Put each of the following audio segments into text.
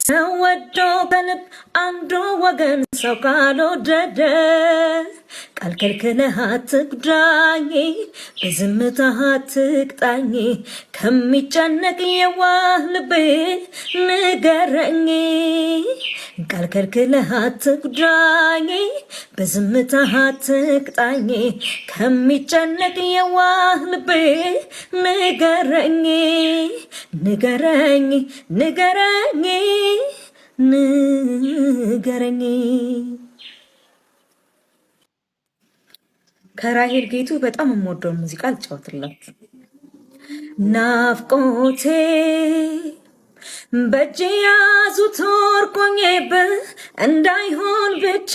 ሰወዶ ከልብ አንዱ ወገን ሰው ካልወደደ ቃል ከልክለህ አትጉዳኝ በዝምታ አትቅጣኝ ከሚጨነቅ የዋህ ልቤ ንገረኝ ቃል ከልክለህ አትጉዳኝ በዝምታ አትቅጣኝ ከሚጨነቅ የዋህ ልቤ ንገረኝ ንገረኝ ንገረኝ ንገረኝ። ከራሄል ጌቱ በጣም የምወደው ሙዚቃ አልጫወትላችሁ። ናፍቆቴ በእጅ ያዙት ወርቆኜብህ እንዳይሆን ብቻ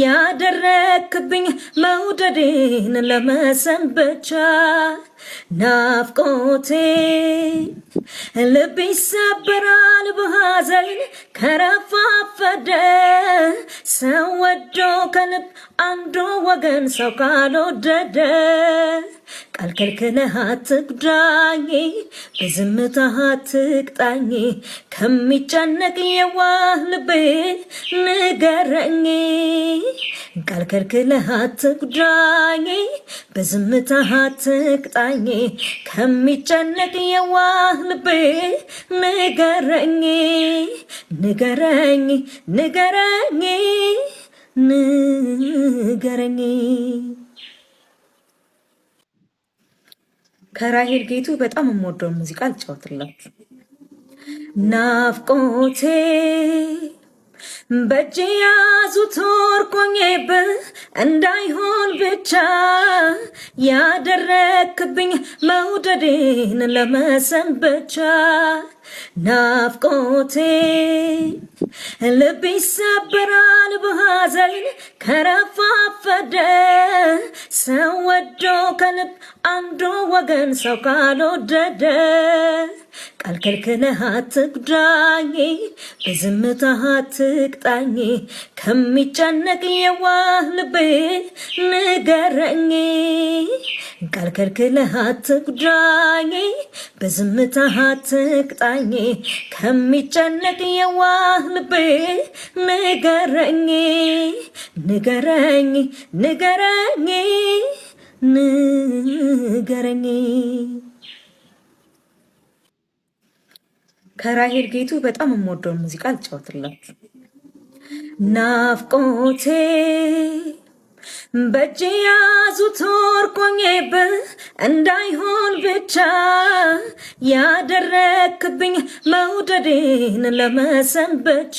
ያደረክብኝ መውደዴን ለመሰንበቻ ናፍቆቴ ልብ ይሰበራል በሐዘን ከረፋፈደ ሰው ወዶ ከልብ አንዱ ወገን ሰው ካልወደደ ቃል ከልክለህ አትጉዳኝ በዝምታ አትቅጣኝ ከሚጨነቅ የዋህ ልቤ ንገረኝ ቃል ከልክለህ አትጉዳኝ በዝምታ አትቅጣኝ ከሚጨነቅ የዋህ ልቤ ንገረኝ ንገረኝ ንገረኝ ንገረኝ። ከራሄል ጌቱ በጣም የምወደው ሙዚቃ አልጫወትላችሁ። ናፍቆቴ በእጅ ያዙት ወርቆኜብህ እንዳይሆን ብቻ ያደረክብኝ መውደዴን ለመሰንበቻ ናፍቆቴ ልብ ይሰበራል በሐዘን ከረፋፈደ ሰው ወዶ ከልብ አንዱ ወገን ሰው ካልወደደ ቃል ከልክለህ አትጉዳኝ በዝምታ አትቅጣኝ ከሚጨነቅ የዋህ ልቤ ንገረኝ ቃል ከልክለህ አትጉዳኝ በዝምታ አትቅጣኝ ከሚጨነቅ የዋህ ልቤ ንገረኝ ንገረኝ ንገረኝ ንገረኝ። ከራሄል ጌቱ በጣም የምወደው ሙዚቃ አልጫወትላችሁ። ናፍቆቴ በእጅ ያዙት ወርቆኜብህ እንዳይሆን ብቻ ያደረክብኝ መውደዴን ለመሰንበቻ